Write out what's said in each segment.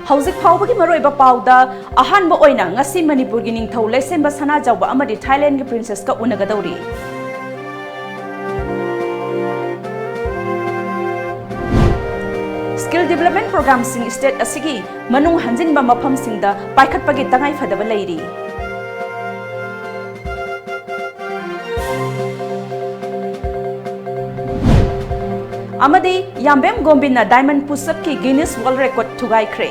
Hauzik Paubaki Maroiba Pauda, Ahan Boina, Nasi Manipur Gining Tau, Lesemba Sana Jawa Amadi Thailand Princess Ka Unagadori. Skill Development Program Sing State Asigi, Manung Hanjin Bamapam Singda, Paikat Pagitangai Fadava Lady. Amadi Yambem Gombina Diamond Pusap ki Guinness World Record Tugai Kre.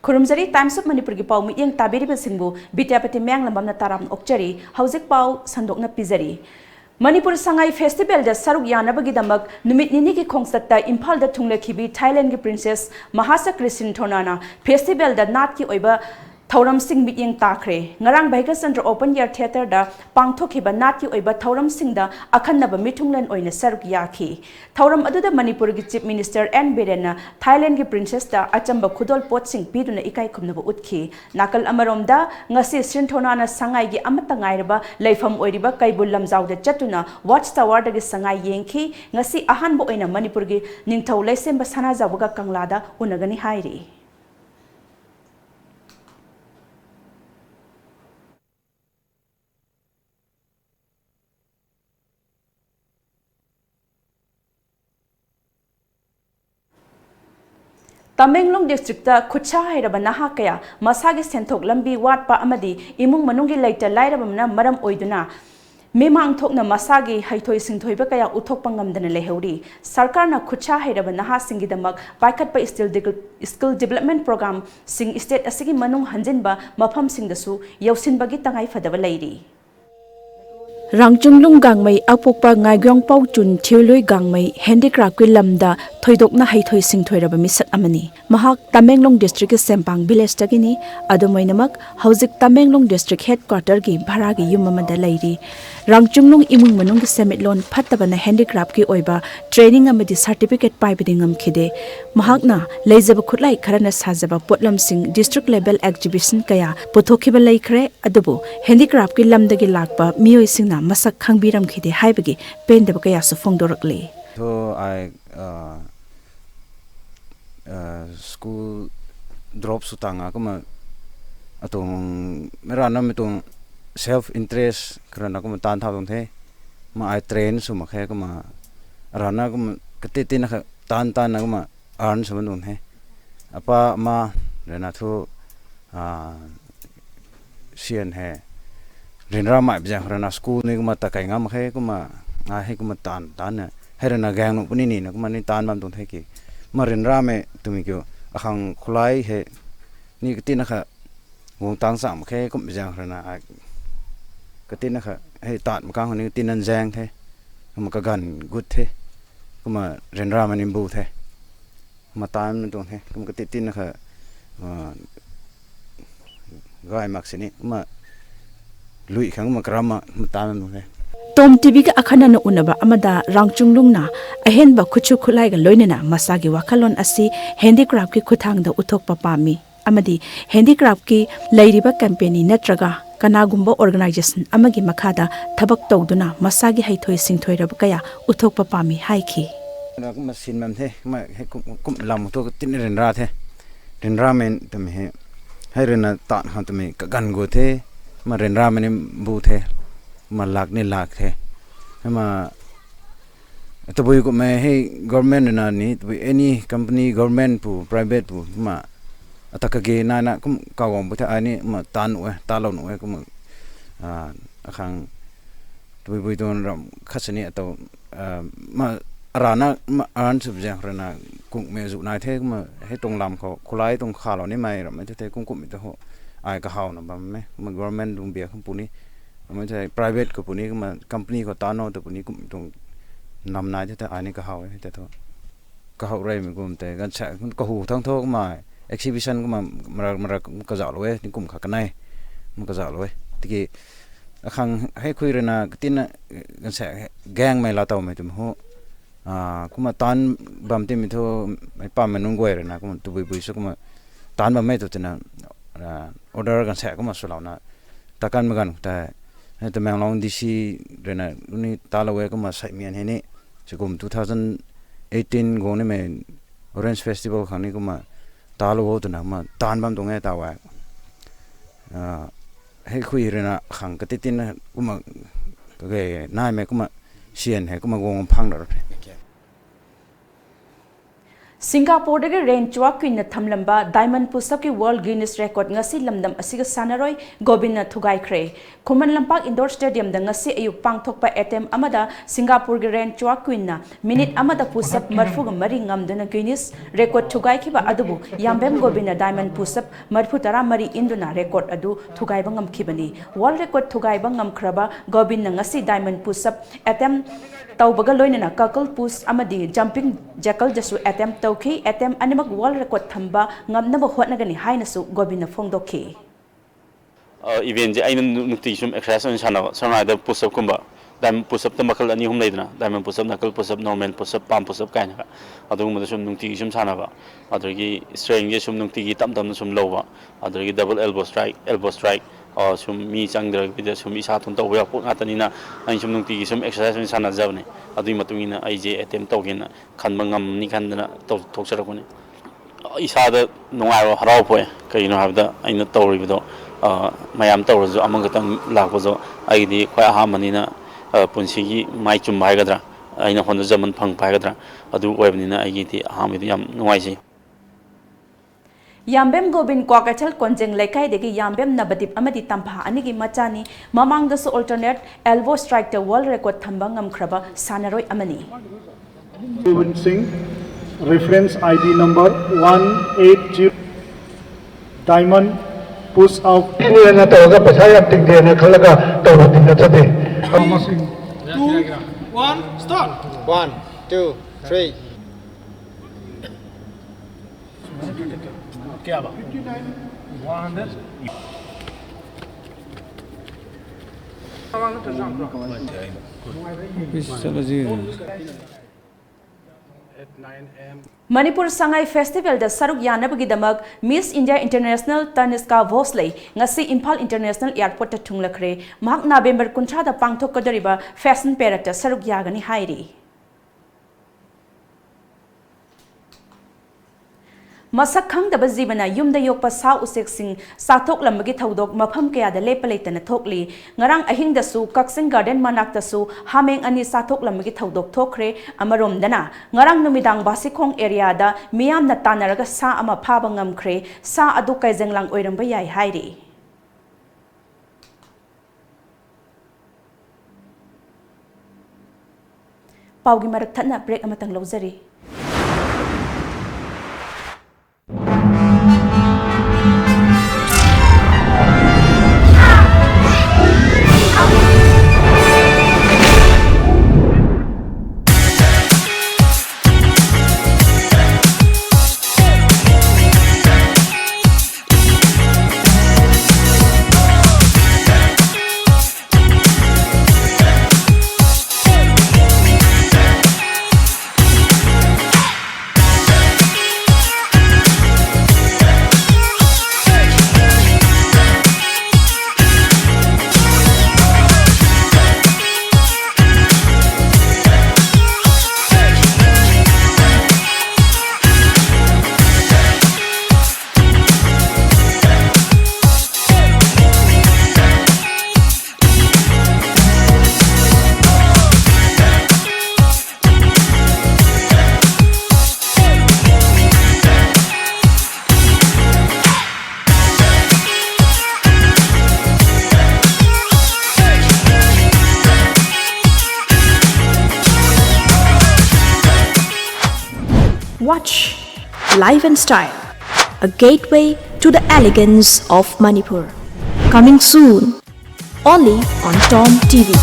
Kurumjari Times of Manipur ki pau mi yang tabiri besingbu Bidyapati Meang lambam na taram okjari Hauzik pau sandok na pizari. Manipur Sangai Festival da saruk yanabagi damak numit nini ki khongsatta Imphal da thunglekhibi Thailand ki Princess Mahasa Kristin Thonana Festival da nat ki oiba Thauram Sing Mityeng Takre Ngarang Bhaika Center Open Air Theatre da Pangthokhiba nat ki oiba Thauram Sing da akhannaba mithunglan oina saruk yakhi Thauram aduda Manipur ki Chief Minister N Birena Thailand ki Princess da achamba khudol pot sing piduna ikai khumnaba utkhi nakal amaromda ngasi Sinthonana sangai gi amata ngairaba leifam oiriba kaibul lamjau da chatuna Watchtower da gi sangai yengki ngasi ahanbo oina Manipur gi ningthau leisemba sana jabuga kanglada unagani hairi Tamenglong district ta Khucha hairaba naha kaya masagi senthok lambi watpa amadi imung manungi laita lairabamna maram oiduna memang thokna masagi haithoi singthoiba kaya uthokpa ngamdana leheuri sarkarna Khucha hairaba naha singidamak paikatpa skill development program sing state asigi manung hanjinba mafam singdasu yausinbagi tangai fadaba leiri Rangchunglung gangmai apokpa ngaigyong pau chun thioloi gangmai handicraft ki lamda thoidokna haithoi singthoiraba misat amani mahak Tamenglong district ki Sempang village tagini adumainamak hauzik Tamenglong district headquarter gi bhara gi yum amada lairi Rangchunglung imung manung ki semitlon phattabana handicraft ki oiba training amadi certificate paibidingam khide mahakna leijaba khutlai kharana sajaba potlam sing district level exhibition kaya puthokhiba laikhre adubu handicraft ki lamdagi lakpa miyoi singna masak khangbiram khide haibagi pendaba kaya su phongdorakle so I school drop sutanga kuma atong merana metong self interest karena kuma tan thawong the ma I train suma khe kuma rana kuma katitin kha tan kuma earn suma dong the apa ma rena thu sian he rinra ma bja rana school ni kuma takai ngam khe kuma a he kuma tan herana gang no puni ni na kuma ni tan mam dong the ki ma rinra me tumi kyo akhang khulai he ni katina kha ngong tang sam khe kum bja rana katina kha he tat ma kang ni tinan jang the ma ka gan good the kuma rinra ma nim bu the ma tan dong the kuma katitin kha gai maksini ma lui khang ma krama tan dong the Tom TV ka akhana na unaba amada Rangchunglung na ahenba khuchu khulai ga loinena masagi wakhalon asi handicraft ki khuthang da uthokpa pami amadi handicraft ki leiriba company natraga kanagumba organization amagi makhada thabak tawduna masagi haithoi singthoirab kaya uthokpa pami haiki na kuma sin mam the ma kum lam to tin ren ra the ren ra men tum he hai rena ta ha tum ka gan go the ma ren ra men bu the ma lak ni lak the ma to boy ko me hey government na ni to any company government pu private pu ma ataka ge na kum ka gom bu tha ani ma tan we ta lo no we kum akhang to boy don ram khasani to ma rana ma an sub ja rana kum me zu na the ma he tong lam kho khulai tong kha lo ni mai ram the kum kum to ho ai ka haw na bam me ma government dum bia khum pu ni ma private ko puni ma company ko tano to puni kum tong nam na ta ani ka haw te to ka haw rai me gum te gan cha ko hu thang tho ma exhibition ko ma ka za lo ni kum kha ka nai ma ka za lo ti akhang hai khui rena tin gan cha gang mai la taw me tum ho kuma tan bam ti mi tho mai pa menung go rena kuma tu bui so kuma tan ba me to tina order gan cha kuma so la na takan magan ta hai ta Manglong DC rena uni talawe ko ma sai mian hene chugum 2018 go ne me Orange Festival khani ko ma talo to na ma tan bam dong e ta wa he khui rena khang ka tin ko ma ke nai me ko ma sian he ko ma gong phang dar Singapore dagi rain chua queen na thamlamba diamond pusap ki world Guinness record ngasi lamdam asiga sanaroi Gobin na thugai khre Khuman Lampak indoor stadium da ngasi ayuk pangthokpa attempt amada Singapore gi rain chua queen na minute amada pusap marfu ga mari ngamduna Guinness record thugai khiba adubu yambem Gobin na diamond pusap marfu tara mari induna record adu thugai ba ngam khibani world record thugai ba ngam khraba Gobin na ngasi diamond pusap attempt taubaga loinana kakal push amadi jumping jackal jasu attempt tauki attempt animak world record thamba ngamnaba hotnagani hainasu Gobin na phongdokhi event je aina nukti sum exercise sana da push up kumba diamond push up ta makal ani hum leidna diamond push up nakal push up normal push up palm push up kaina adu mu sum nukti sum sana ba adragi strength je sum nukti gi tam tam sum lowa adragi double elbow strike sum mi changdra bida sum isa thun taw ya pok atanina ai sum nukti sum exercise sana jawne adui matungina ai je attempt tawgena khanba ngam ni khandana thoksarakuni isa da nungai harau poe kaino habda aina tawribido mayam tawrazu amangatang lakbazo aidi khoi ahamanina punsigi mai chum baigadra aina honda zaman phang baigadra adu oibnina aigi ti ahamidu yam nungai Yambem Gobin Kwakatel Konjeng Lekai degi Yambem Nabadip Amadi Tampa Anigi Machani Mamang dasu alternate elbow strike the world record thambangam kraba Sanaroi Amani Gobin Singh reference ID number 180 diamond push out na tawaga pasaya tingde na khalaga tawatin na chate 2 1 start 1 2 3 क्या बात 100 Manipur Sangai Festival da Saruk Yanabagi Damak Miss India International Taniska Vosley ngasi Imphal International Airport ta thunglakre mahak November 19 da pangthok kadariba fashion parade ta Saruk Yagani hairi Masak khangdaba jibana yumda yokpa sa usek sing sathok lambagi thodok mafam kaya da lepalaitana thokli ngarang ahing da su Kaksin Garden manak da su hameng ani sathok lambagi thodok thokre amarom dana ngarang numidang basikhong area da miyam na tanaraga sa ama phaba ngamkhre sa adu kaijenglang oiramba yai hairi Paugi marak thana break amatang lawjari Watch Life and Style, a gateway to the elegance of Manipur. Coming soon, only on Tom TV.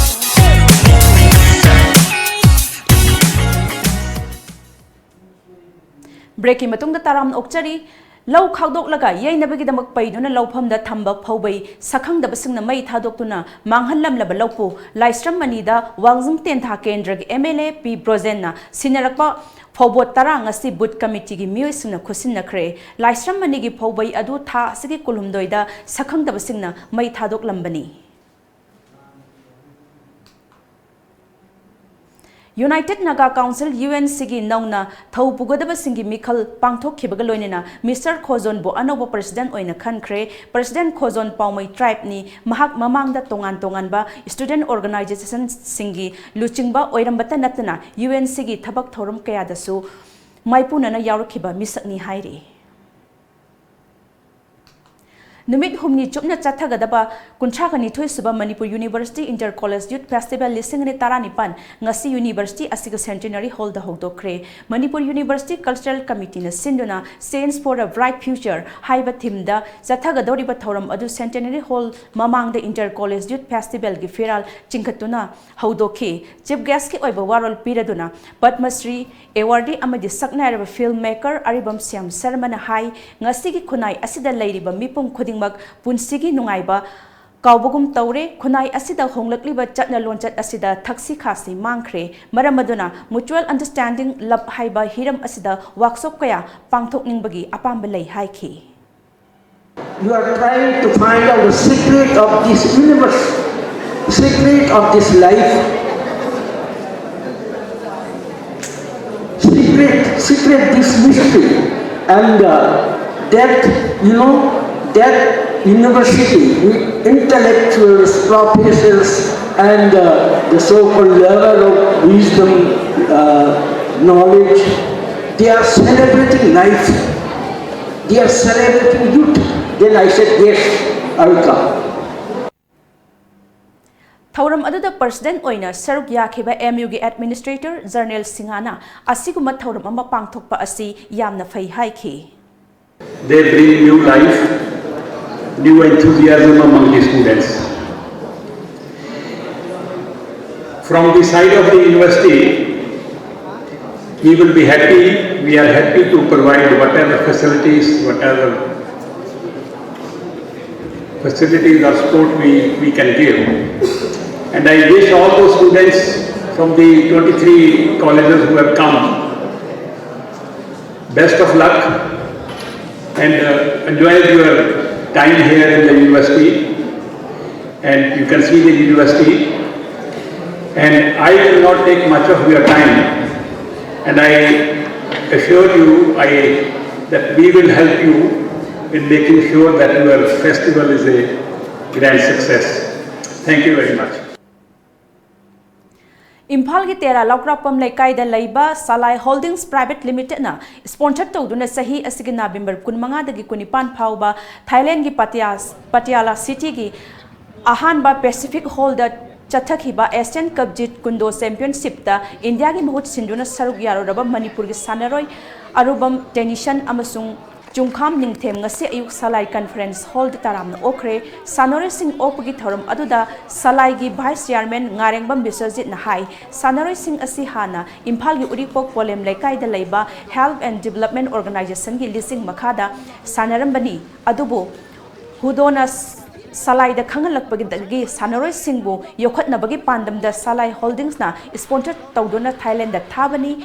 Breaking matungda taram okchari Lau khawdok laga yainabagi damak paiduna lauphamda thambak phawbai sakhangda basingna mai thadoktuna manghallam laba laupu laistram manida wangjung tentha kendrag MLA P Brozenna sinarakpa phawbot tara ngasi but committee gi mioisingna khusinnakhre laistram manigi phawbai adu tha asigi kulhumdoida sakhangda basingna mai thadok lambani United Naga Council UNC Nauna Thau Pugadaba Singi Mikal Pangthok Kibagaloinina Mr. Khozon Bo Anobo President Oina Khankre President Khozon Paumai Tribe ni Mahak Mamangda Tongan Tonganba Student Organization Singi Luchingba Oirambata Natana UNC Tabak Thorum Kayadasu Maipunana Yarukiba Misakni Hairi Numit Humni Chupna Chathagadaba Kunchakani Tuisuba Manipur University Inter College Youth Festival Lisingani Taranipan Ngasi University Asiga Centenary Hall the Hogdokre Manipur University Cultural Committee na Sinduna Saints for a Bright Future Haiba Thimda Chathagadoriba Thoram Adu Centenary Hall Mamang the Inter College Youth Festival Gifiral Chinkatuna Haudoke Chief Guest ki Oiba Warol Piraduna Padma Shri Awardee Amadi Saknairaba Filmmaker Aribam Siam Sarmana Hai Ngasi Kunai Asida Lairiba Mipum Kuding Mag Punsigi Nungaiba Kaubagum Taure, Kunai Asida Honglakliba Chatna Lonchat Asida Taxi Kasi Mankre, Maramaduna, Mutual Understanding Lab Haiba Hiram Asida, Waksok Kaya, Pangtok Ningbagi, Apambale Haiki. You are trying to find out the secret of this universe, secret of this life. Secret this mystery, and that university with intellectuals, professors, and the so-called level of wisdom, knowledge, they are celebrating life, they are celebrating youth. Then I said, yes, I will come. Thauram aduda President Oina Saruk Yakhiba MU gi Administrator Journal Singhana Asiguma Thauram ama pangthokpa asi yamna fai haiki. They bring new life, new enthusiasm among the students. From the side of the university, we will be happy, we are happy to provide whatever facilities or support we can give. And I wish all those students from the 23 colleges who have come best of luck and enjoy your time here in the university. And you can see the university. And I will not take much of your time. And I assure you that we will help you in making sure that your festival is a grand success. Thank you very much. Imphal ki Tera Laukrapam Laikai da Laiba Salai Holdings Private Limited na sponsored tawduna sahi asigi November 15 dagi 19 phauba Thailand gi Patiala City gi Ahanba Pacific Hall da Chathakhiba Asian Cup Jit Kundo Championship da India gi mahut sinduna saruk yaroraba Manipur gi sanaroi arubam tension amasung Jungkham Ningthem ngasi ayuk Salai Conference Hall de taramna okre Sanore Singh opagi thoram aduda Salai gi Vice Chairman Ngarengbam Biswajit na hai Sanore Singh asi hana Imphal gi Uripok Polem Laikai da Laiba Health and Development Organization gi lising makhada sanarambani adubu hudona Salai da khangalakpagi dagi Sanore Singh bu yokhatnabagi pandam da Salai Holdings na sponsored tawduna Thailand da thabani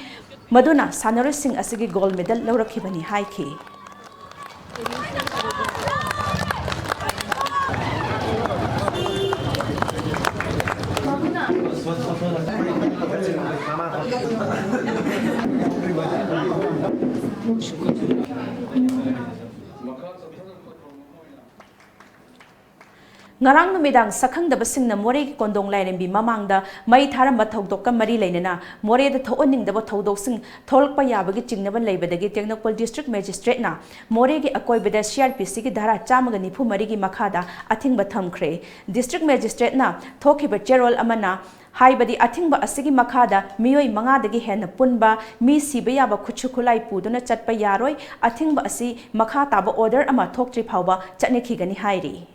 maduna Sanore Singh asigi gold medal lawrakhibani haiki. Ngarang numidang sakhang da basing na more ki kondong lairembi mamangda mai tharamba thodok ka mari leinana more da thoning da thodok sing tholpa yabagi chingnaba leibadagi technical district magistrate na more ki akoi beda CRPC ki dhara chamaga nifu mari ki makhada athingba thamkhre district magistrate na thokiba cherol amana haibadi athingba asigi makhada miyoi manga dagi henna punba mi siba yaba khuchu khulai puduna chatpa yaroi athingba asi makha taba order ama thoktri phauba chatnekhi gani hairi.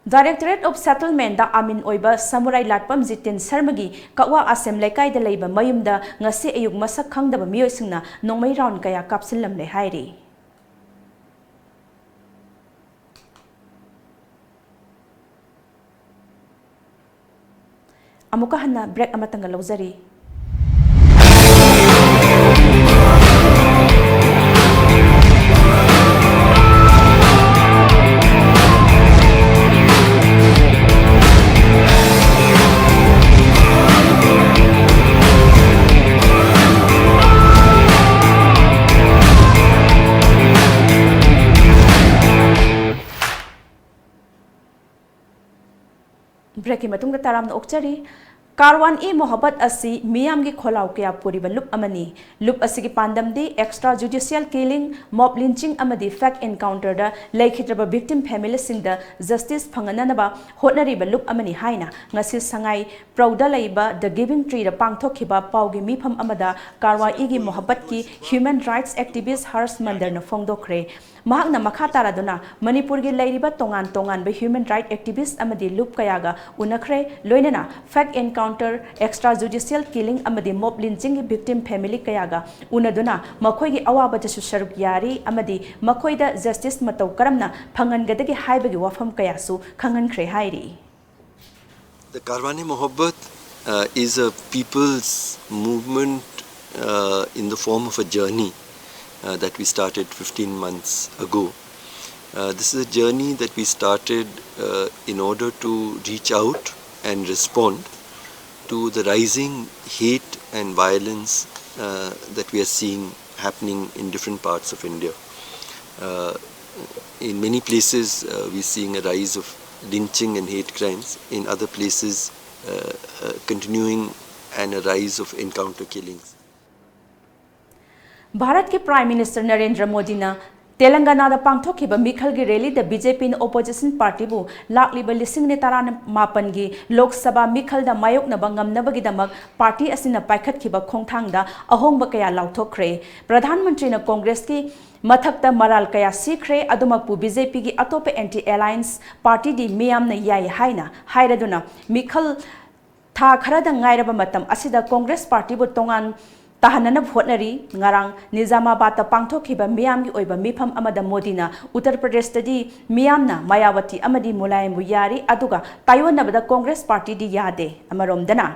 Directorate of Settlement da Amin Oiba Samurai Latpam Jitin Sarmagi Kawa Asem Laikai da Leiba Mayumda ngasi ayuk masak khangdaba miyoisingna nongmai round kaya kapsilam le hairi. Amuka hanna break amatanga lauzari. Break की मतुंग ताराम ओक्चरी कारवान ई मोहब्बत असी मियाम की खोलाव कया पूरी loop अमनी लुप असी की पांडमदी extra judicial killing mob lynching अमदी फैक्ट एनकाउंटर दा लेखिद्रब विक्टिम फैमिली सिंग दा जस्टिस फंगननबा होटनरीब लुप अमनी हाइना ngasi sangai प्रौदा लैबा द गिविंग ट्री दा पांगथोखिबा पाउगी मिफम अमदा कारवा ई की मोहब्बत की ह्यूमन राइट्स एक्टिविस्ट हर्ष मंदर न फोंगदोखरे महाकना मखा तारादुना मणिपुर की लैरिबा तोंगान तोंगान बे ह्यूमन राइट एक्टिविस्ट अमदी लुप कयागा उनखरे लोइनना fact encounter extra judicial killing अमदी मॉब लिंचिंग की विक्टिम फैमिली कयागा उनदुना मखोई की अवाबदसु सरुक यारी अमदी मखोइदा जस्टिस मतौ करमना फंगनगदगी हाइबगी वफम कयासु खंगनखरे हाइरी The Karwane Mohabbat is a people's movement in the form of a journey that we started 15 months ago. This is a journey that we started in order to reach out and respond to the rising hate and violence that we are seeing happening in different parts of India. In many places we're seeing a rise of lynching and hate crimes, in other places continuing and a rise of encounter killings. Bharat के prime minister Narendra Modi ने तेलंगाना पांथोखिबा मिखल की rally the BJP opposition party बु लाखलिबा लिसिंग ने तारामापन की Lok Sabha मिखल the मायोकनब ngamnabagidamag party असिना पाइखतखिबा खोंगथांगदा अहोंगबा कया लाउथोखरे प्रधानमंत्री ने कांग्रेस की मथक्ता मराल कया सीखरे अदुमकपु बीजेपी की अतोपे एंटी अलायंस पार्टी दी मियामना याय हाइना हाइरदुना मिखल था Khardah ngairaba matam asida Congress party बु तोंगान ताहनन होटनरी ngarang निजामाबाद पांथोखिबा मियाम की ओइबा मिफम अमदा मोदीना उत्तर प्रदेश तदी मियामना मायावती अमदी मुलायम बु यारी अदुगा तायोनबदा कांग्रेस पार्टी दी यादे अमरोमदना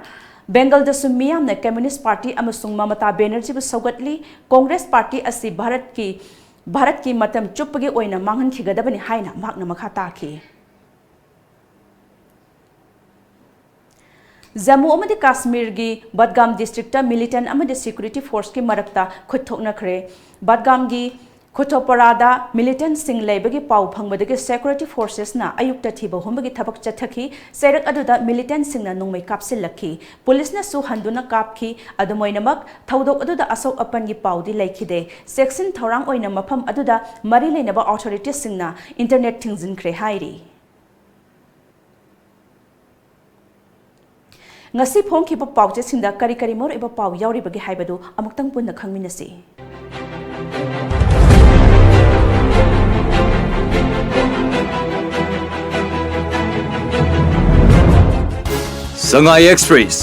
बेंगल दसु मियामना कम्युनिस्ट पार्टी अमसुंग ममता बनर्जी बु सौगतली कांग्रेस पार्टी असि भारत की मतम चुप्पगी ओइना मांगनखिगदबनि हाइना मागना मखा ताखि जम्मू अमदी काश्मीर की बडगाम डिस्ट्रिक्ट मिलिटेंट अमदी सिक्योरिटी फोर्स की मरक्ता खुथोकनखरे बडगाम की खुथोपरादा मिलिटेंट सिंग लेबगी पाउ फंगबदगी सिक्योरिटी फोर्सेस ना अयुक्त थिबा हुमबगी थबक चथखी सेरक अदुदा मिलिटेंट सिंग ना नुंगमै कापसिलखी पुलिस ना सु हंदुना कापखी अदुमोइनमक थौदोक अदुदा असौ अपन की पाउदी लेखिदे सेक्शन थौरांग ओइना मफम अदुदा मरि लेनबा अथॉरिटीज सिंग ना internet थिंगजिनखरे हाइरी ngasi phongkhiba pawche singda kari kari mor iba paw yauribagi haibadu amuktang punna khangminasi Sangai Express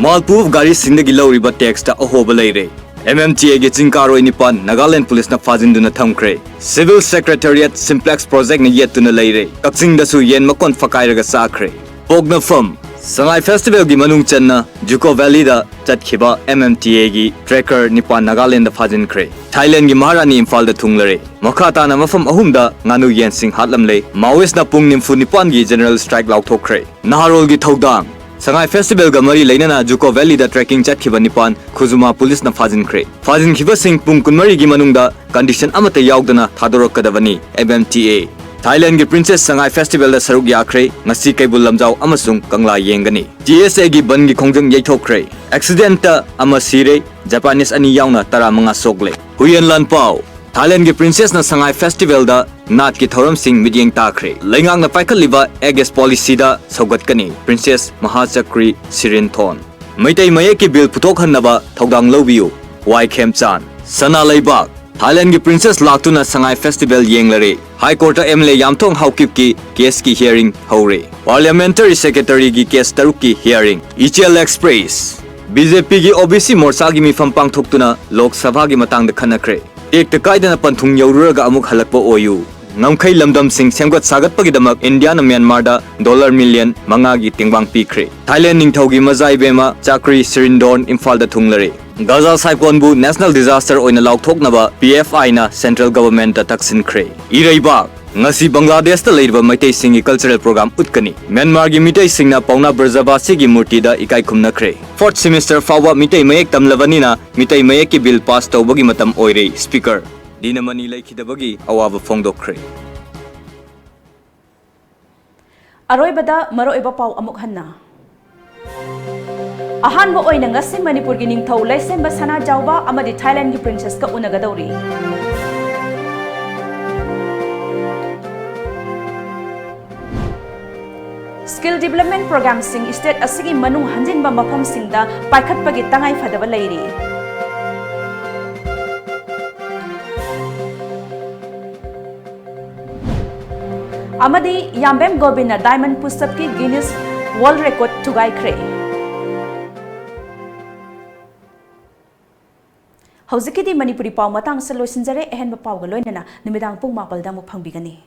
Malpur gari sindagi lauriba text ta ahoba leire MMTA ge chingkaro nipan Nagaland police na fajinduna thamkre Civil Secretariat Simplex project na yetuna leire kakching da su yen makon fakairaga sakre pogna firm Sangai Festival gi manung channa Juko Valley da chatkhiba MMTA gi tracker nipan Nagaland da fajin kre Thailand gi Maharani Imphal da thunglare Mokhata na mafam ahum da nganu yen sing hatlam le Maoist na pung nimfu nipan gi general strike lauthokre Naharol gi thodang Sangai Festival ga mari leinana Juko Valley da trekking chatkhiba nipan Khuzuma police na fajin kre fajin khiba sing pung kunmari gi manung da condition amata yaugdana thadorokadabani MMTA Thailand ki Princess Sangai Festival da saruk yakre ngasi kaibul lamjau amasung kangla yengani GSA gi ban gi khongjang yaithokre accident ta ama sire Japanese ani yauna tara manga sokle huyen lan pau Thailand ki Princess na Sangai Festival da nat ki thoram sing midyeng takre lengang na paikhaliba against policy da saugat kani Princess Mahachakri Sirinthon maitai maye ki bill puthokhan naba thodang lobiu wai khemchan sana leibak Thailand ki Princess Laktuna Sangai Festival yenglare High Court MLA Yamthong Haukip ki case ki hearing hore Parliamentary Secretary ki case taruk ki hearing ECL Express BJP ki OBC morcha gi mifam pangthoktuna Lok Sabha gi matang da khanakre ek ta kaidana panthung yaururaga amuk halakpa oyu ngamkhai lamdam sing semgat sagat pagidamak India na Myanmar da $1 million manga gi tingbang pikre Thailand ningthau gi mazai bema Chakri Sirindon Imphal da thunglare Gaza cyclone bu national disaster oina lauthoknaba PFI na central government ta taksin kre iraiba ngasi Bangladesh ta leirba maitai singi cultural program utkani Myanmar gi mitai singna pauna Brajavasi gi murti da ikai khumna kre fourth semester fawa mitai mayek tamlavani na mitai mayek ki bill pass tawbagi matam oire speaker dinamani laikhidabagi awaba phongdokre अरोइबदा मरोइबा पाउ अमुक हन्ना अहानबो ओइना ngasi Manipur gi ningthau laisemba sana jawba amadi Thailand gi princess ka unagadori Skill development program sing state asigi manung hanjinba mafam singda paikhatpa gi tangai fadaba lairi Amadi Yambem Gobina Diamond Push-up ki Guinness World Record tugai kre Hauzikidi Manipuri pau matang sa loisinjare ehenba pau ga loinana numidang pung mapalda mu phangbigani